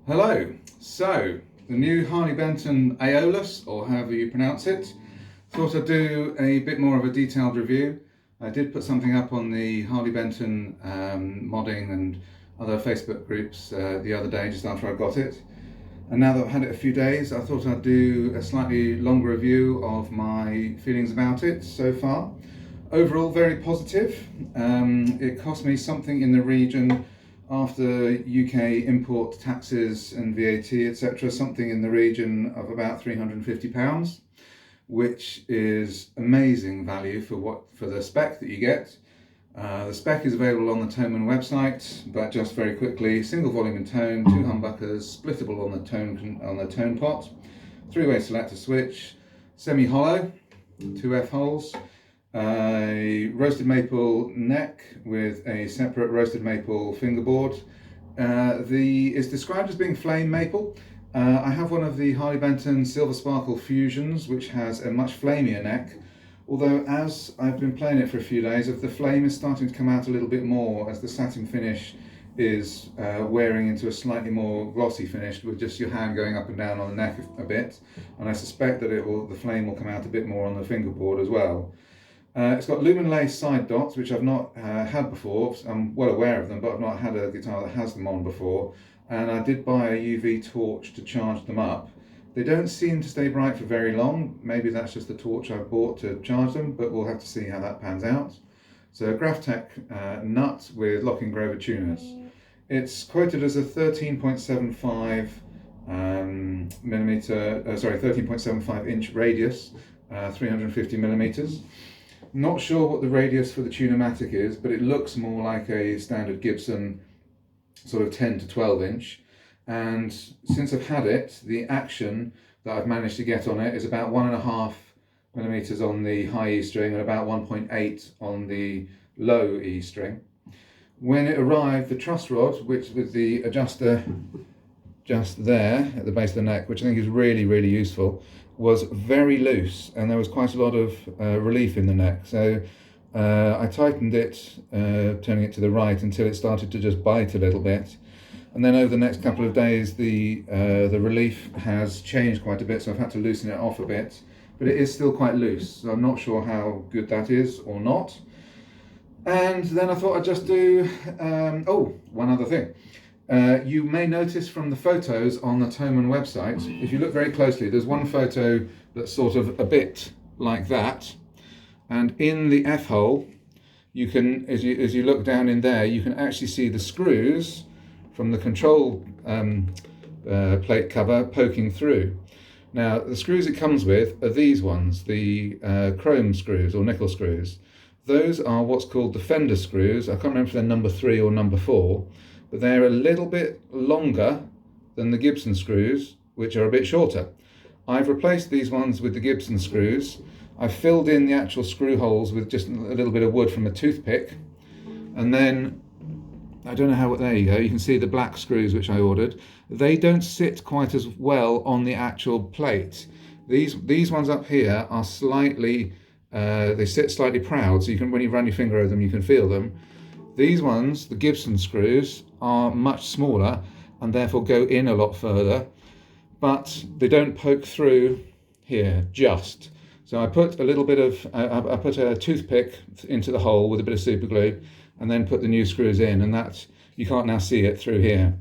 Hello. So, the new Harley Benton aeolus, or however you pronounce it, thought I'd do a bit more of a detailed review. I did put something up on the Harley Benton modding and other Facebook groups the other day just after I got it. And now that I've had it a few days, I thought I'd do a slightly longer review of my feelings about it so far. Overall, very positive. It cost me something in the region, after UK import taxes and VAT, etc., something in the region of about £350, which is amazing value for the spec that you get. The spec is available on the Thomann website, but just very quickly: single volume and tone, 2 humbuckers, splittable on the tone pot, 3-way selector switch, semi-hollow, 2 F-holes, a roasted maple neck with a separate roasted maple fingerboard. It's described as being flame maple. I have one of the Harley Benton Silver Sparkle Fusions, which has a much flamier neck, although as I've been playing it for a few days, the flame is starting to come out a little bit more as the satin finish is wearing into a slightly more glossy finish, with just your hand going up and down on the neck a bit, and I suspect that the flame will come out a bit more on the fingerboard as well. It's got lumen lace side dots, which I've not had before. I'm well aware of them, but I've not had a guitar that has them on before. And I did buy a UV torch to charge them up. They don't seem to stay bright for very long. Maybe that's just the torch I bought to charge them, but we'll have to see how that pans out. So a Graphtec nut with lock-in Grover tuners. It's quoted as a 13.75 13.75 inch radius, 350 millimeters. Not sure what the radius for the Tune-o-matic is, but it looks more like a standard Gibson sort of 10 to 12 inch. And since I've had it, the action that I've managed to get on it is about 1.5 millimeters on the high E string and about 1.8 on the low E string. When it arrived, the truss rod, which with the adjuster just there at the base of the neck, which I think is really, really useful, was very loose, and there was quite a lot of relief in the neck. So I tightened it, turning it to the right, until it started to just bite a little bit. And then over the next couple of days, the relief has changed quite a bit, so I've had to loosen it off a bit. But it is still quite loose, so I'm not sure how good that is or not. And then I thought I'd just do, one other thing. You may notice from the photos on the Thomann website, if you look very closely, there's one photo that's sort of a bit like that, and in the F-hole, you can, as you look down in there, you can actually see the screws from the control plate cover poking through. Now, the screws it comes with are these ones, the chrome screws or nickel screws. Those are what's called the fender screws. I can't remember if they're number 3 or number 4. But they're a little bit longer than the Gibson screws, which are a bit shorter. I've replaced these ones with the Gibson screws. I've filled in the actual screw holes with just a little bit of wood from a toothpick. And then, I don't know how, there you go, you can see the black screws which I ordered. They don't sit quite as well on the actual plate. These ones up here are slightly, they sit slightly proud, so you can, when you run your finger over them, you can feel them. These ones, the Gibson screws, are much smaller and therefore go in a lot further, but they don't poke through here just. So I put a little bit of, I put a toothpick into the hole with a bit of super glue and then put the new screws in, and that, you can't now see it through here.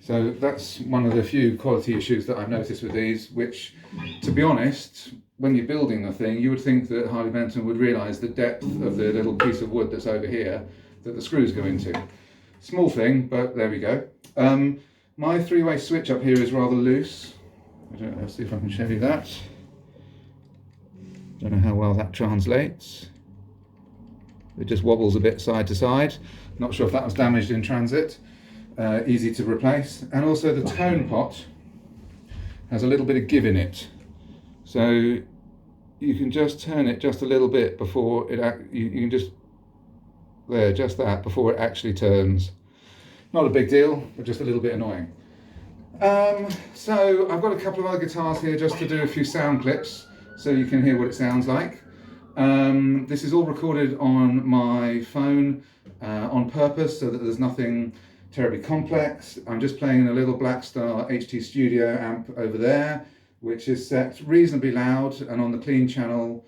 So that's one of the few quality issues that I've noticed with these, which, to be honest, when you're building the thing, you would think that Harley Benton would realise the depth of the little piece of wood that's over here that the screws go into. Small thing, but there we go. My 3-way switch up here is rather loose. Let's see if I can show you that. Don't know how well that translates. It just wobbles a bit side to side. Not sure if that was damaged in transit. Easy to replace. And also the tone pot has a little bit of give in it. So you can just turn it just a little bit before it, you can just, there, just that, before it actually turns. Not a big deal, but just a little bit annoying. So I've got a couple of other guitars here just to do a few sound clips so you can hear what it sounds like. This is all recorded on my phone on purpose so that there's nothing terribly complex. I'm just playing in a little Blackstar HT Studio amp over there, which is set reasonably loud, and on the clean channel,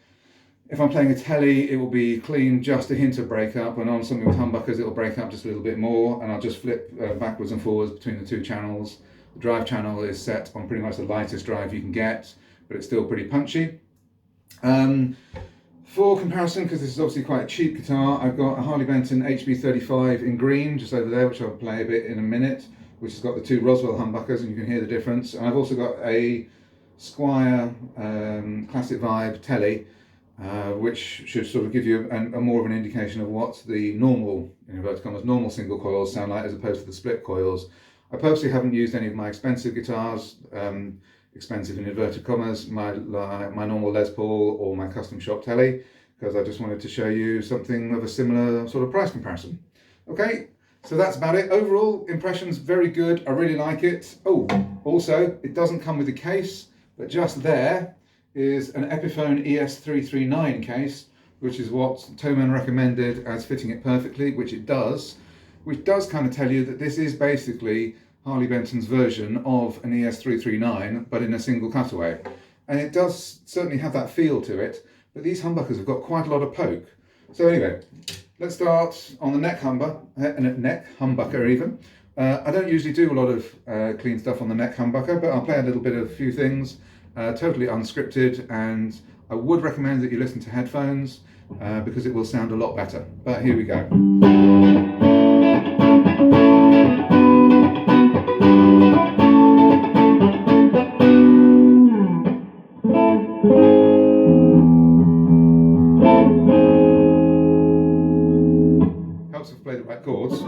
if I'm playing a tele, it will be clean, just a hint of breakup, and on something with humbuckers, it will break up just a little bit more, and I'll just flip backwards and forwards between the two channels. The drive channel is set on pretty much the lightest drive you can get, but it's still pretty punchy. For comparison, because this is obviously quite a cheap guitar, I've got a Harley Benton HB35 in green, just over there, which I'll play a bit in a minute, which has got the two Roswell humbuckers, and you can hear the difference. And I've also got a Squier Classic Vibe tele, which should sort of give you a more of an indication of what the normal, in inverted commas, normal single coils sound like as opposed to the split coils. I personally haven't used any of my expensive guitars, expensive in inverted commas, my normal Les Paul or my custom shop tele, because I just wanted to show you something of a similar sort of price comparison. Okay, so that's about it. Overall impressions very good. I really like it. Oh, also it doesn't come with a case, but just there is an Epiphone ES339 case, which is what Toman recommended as fitting it perfectly, which it does, which does kind of tell you that this is basically Harley Benton's version of an ES339, but in a single cutaway. And it does certainly have that feel to it, but these humbuckers have got quite a lot of poke. So anyway, let's start on the neck humbucker even. I don't usually do a lot of clean stuff on the neck humbucker, but I'll play a little bit of a few things, totally unscripted, and I would recommend that you listen to headphones because it will sound a lot better. But here we go. Helps if I play the right chords.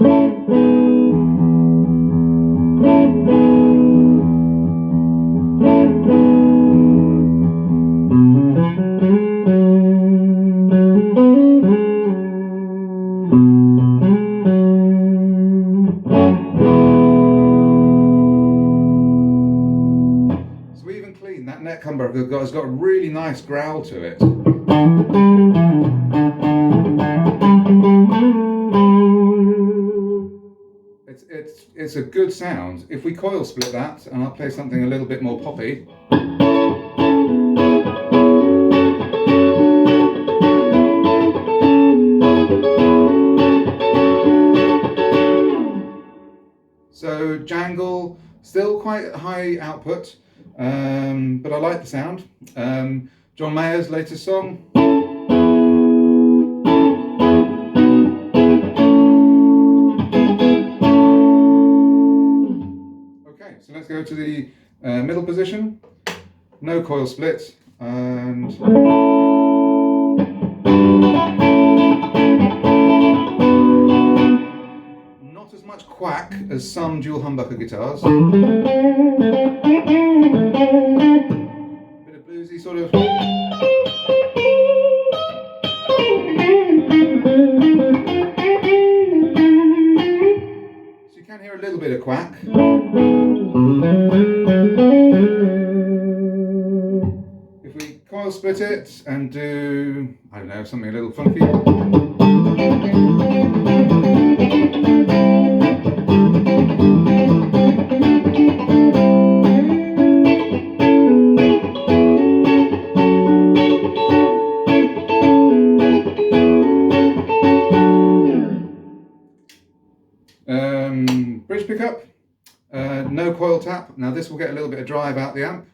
So even clean, that neck humbucker has got a really nice growl to it. It's a good sound. If we coil split that, and I'll play something a little bit more poppy. So jangle, still quite high output, but I like the sound. John Mayer's latest song. Okay, so let's go to the middle position. No coil split, and not as much quack as some dual humbucker guitars. Bit of bluesy sort of. So you can hear a little bit of quack. If we coil split it and do, I don't know, something a little funky. Bridge pickup, no coil tap. Now this will get a little bit of drive out the amp.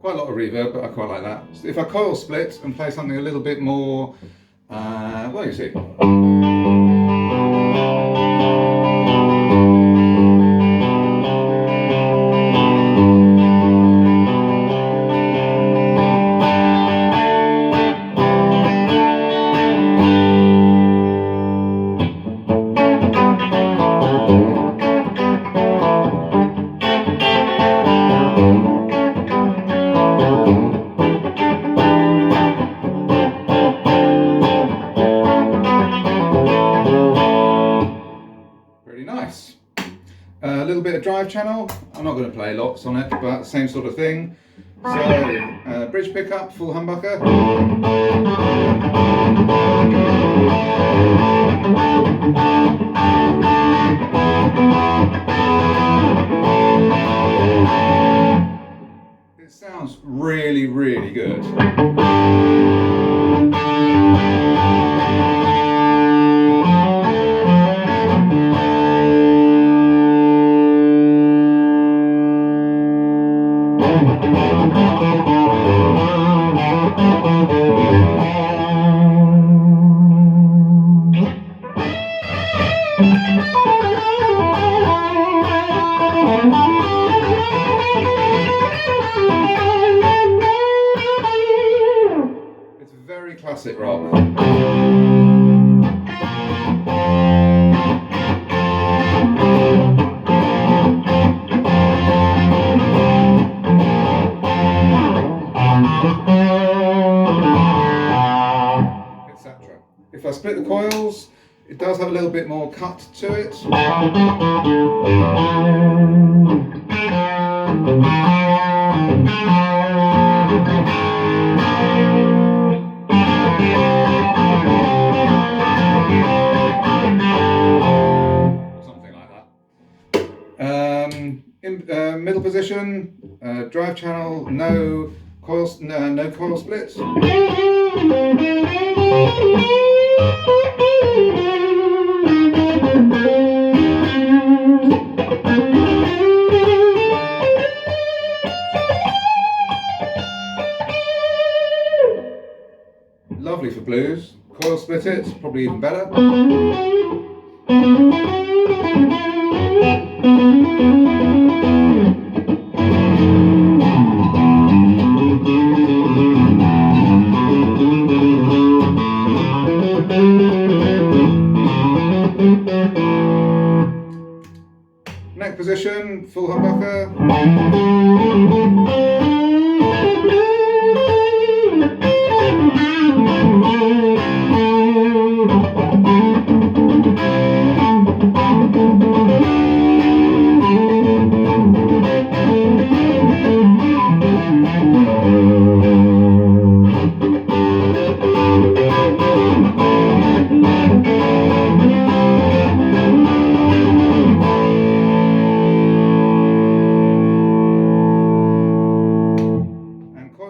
Quite a lot of reverb, but I quite like that. So if I coil split and play something a little bit more, well, you see. drive channel. I'm not going to play lots on it, but same sort of thing. So, bridge pickup, full humbucker. It sounds really, really good. It's very classic rock. Etc. If I split the coils, it does have a little bit more cut to it. Something like that. In middle position, drive channel, no coil split. Lovely for blues. Coil split it, probably even better. Neck position, full humbucker.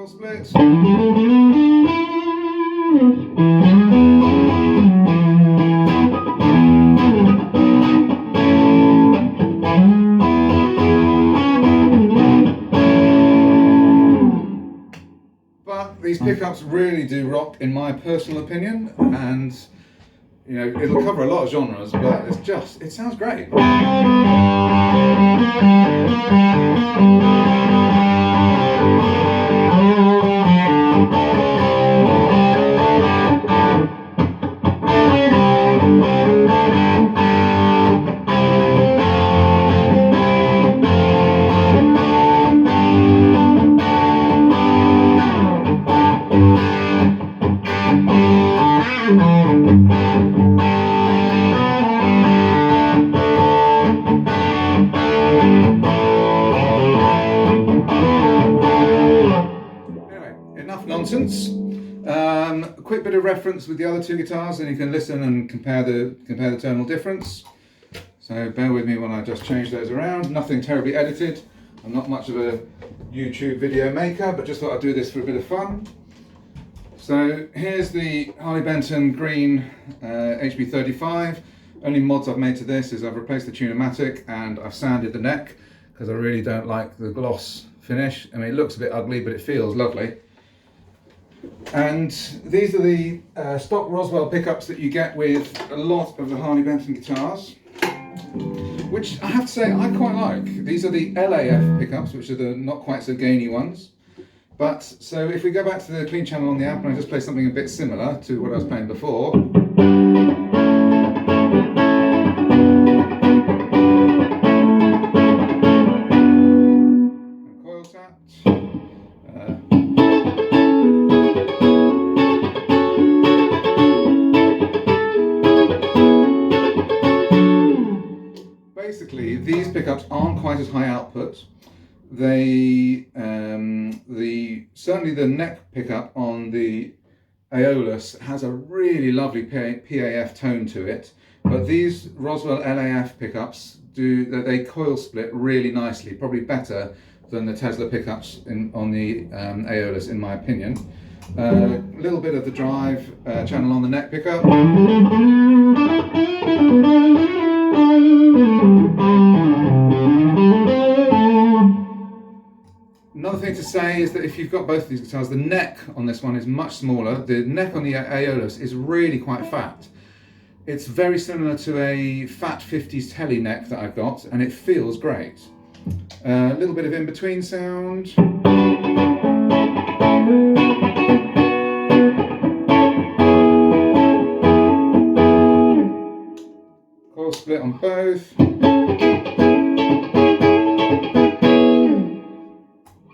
Split. But these pickups really do rock, in my personal opinion, and you know, it'll cover a lot of genres, but it sounds great. Nonsense. A quick bit of reference with the other two guitars, and you can listen and compare the tonal difference. So bear with me when I just change those around. Nothing terribly edited. I'm not much of a YouTube video maker, but just thought I'd do this for a bit of fun. So here's the Harley Benton green HB35. Only mods I've made to this is I've replaced the tune-o-matic and I've sanded the neck because I really don't like the gloss finish. I mean, it looks a bit ugly, but it feels lovely. And these are the stock Roswell pickups that you get with a lot of the Harley Benton guitars, which I have to say I quite like. These are the LAF pickups, which are the not quite so gainy ones. But so if we go back to the clean channel on the amp and I just play something a bit similar to what I was playing before. Coil tapped. Basically, these pickups aren't quite as high output. They certainly the neck pickup on the aeolus has a really lovely PAF tone to it, but these Roswell LAF pickups they coil split really nicely, probably better than the Tesla pickups on the aeolus, in my opinion. A little bit of the drive channel on the neck pickup. Another thing to say is that if you've got both of these guitars, the neck on this one is much smaller. The neck on the aeolus is really quite fat. It's very similar to a fat 50s tele neck that I've got, and it feels great. A little bit of in-between sound. Coil split on both.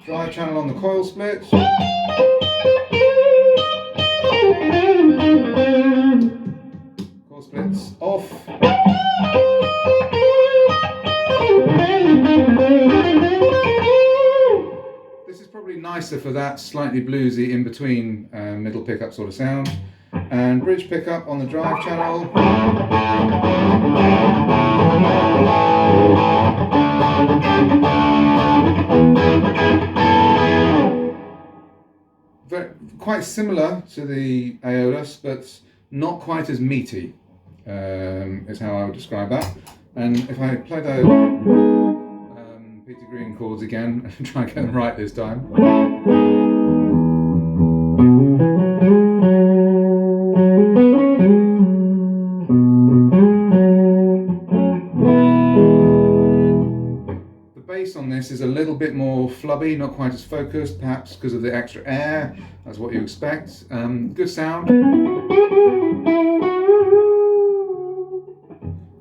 Drive channel on the coil split. Coil splits off. This is probably nicer for that slightly bluesy in between middle pickup sort of sound. And bridge pickup on the drive channel. Quite similar to the aeolus, but not quite as meaty, is how I would describe that. And if I play those Peter Green chords again and try and get them right this time. On this is a little bit more flubby, not quite as focused, perhaps because of the extra air. That's what you expect. Good sound.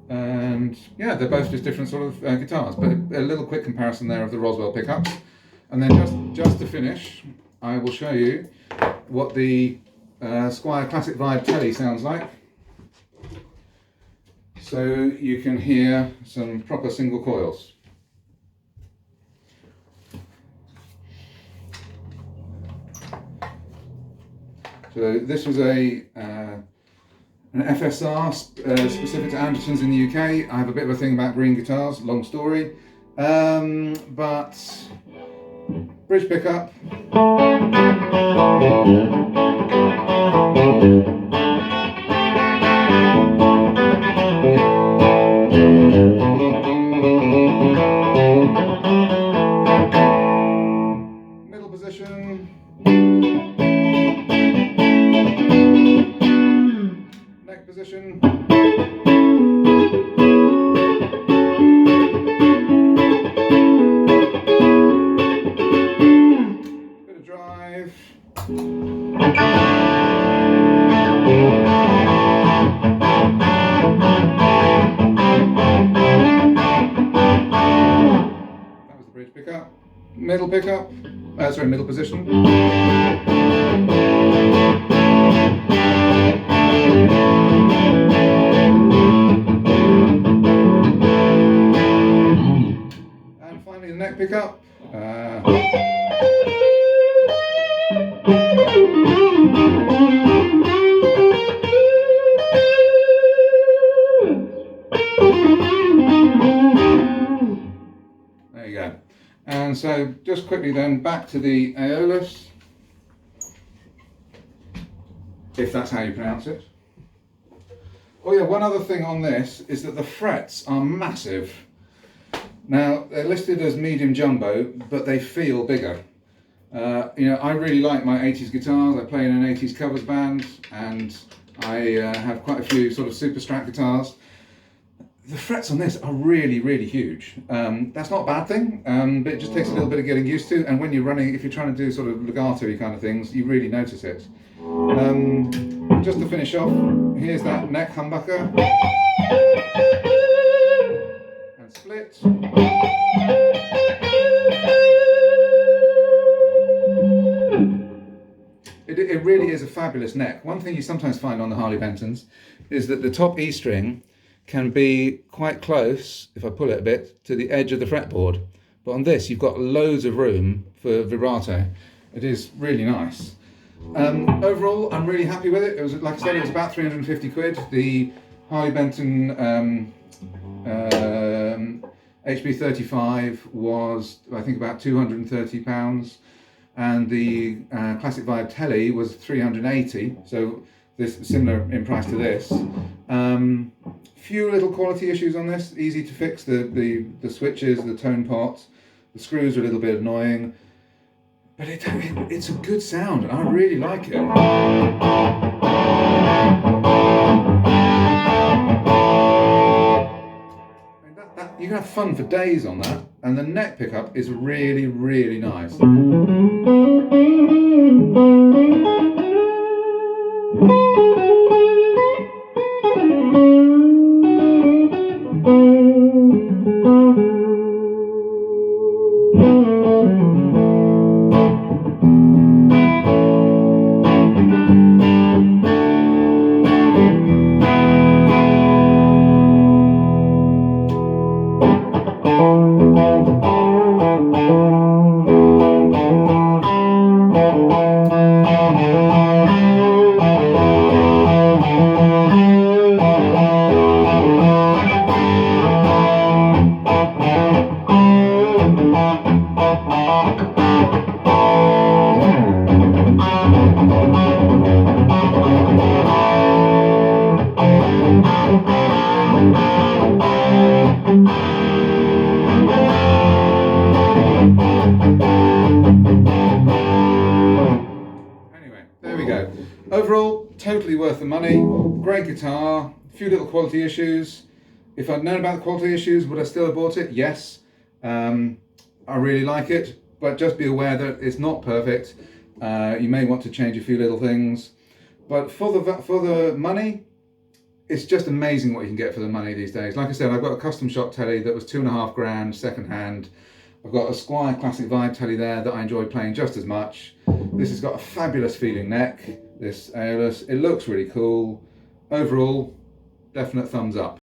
And yeah, they're both just different sort of guitars, but a little quick comparison there of the Roswell pickups. And then just to finish, I will show you what the Squier Classic Vibe Tele sounds like. So you can hear some proper single coils. So this was an FSR specific to Andertons in the UK. I have a bit of a thing about green guitars, long story. But bridge pickup. Middle position. Position. Bit of drive. That was the bridge pickup. Middle pickup. Middle position. The neck pickup. There you go. And so just quickly then back to the aeolus, if that's how you pronounce it. Oh yeah, one other thing on this is that the frets are massive. Now, they're listed as medium jumbo, but they feel bigger. I really like my 80s guitars. I play in an 80s covers band, and I have quite a few sort of super strat guitars. The frets on this are really, really huge. That's not a bad thing, but it just takes a little bit of getting used to, and when you're running, if you're trying to do sort of legato-y kind of things, you really notice it. Just to finish off, here's that neck humbucker. And split. It really is a fabulous neck. One thing you sometimes find on the Harley Bentons is that the top E string can be quite close, if I pull it a bit, to the edge of the fretboard. But on this, you've got loads of room for vibrato. It is really nice. Overall, I'm really happy with it. It was, like I said, it was about 350 quid. The Harley Benton HB35 was, I think, about £230, and the Classic Vibe Tele was 380. So this similar in price to this. Few little quality issues on this. Easy to fix the switches, the tone pots. The screws are a little bit annoying, but it's a good sound. I really like it. You can have fun for days on that, and the neck pickup is really, really nice. Overall, totally worth the money. Great guitar, a few little quality issues. If I'd known about the quality issues, would I still have bought it? Yes. I really like it, but just be aware that it's not perfect. You may want to change a few little things. But for the money, it's just amazing what you can get for the money these days. Like I said, I've got a custom shop telly that was £2,500 second hand. I've got a Squier Classic Vibe telly there that I enjoy playing just as much. This has got a fabulous feeling neck, this aeolus. It looks really cool. Overall, definite thumbs up.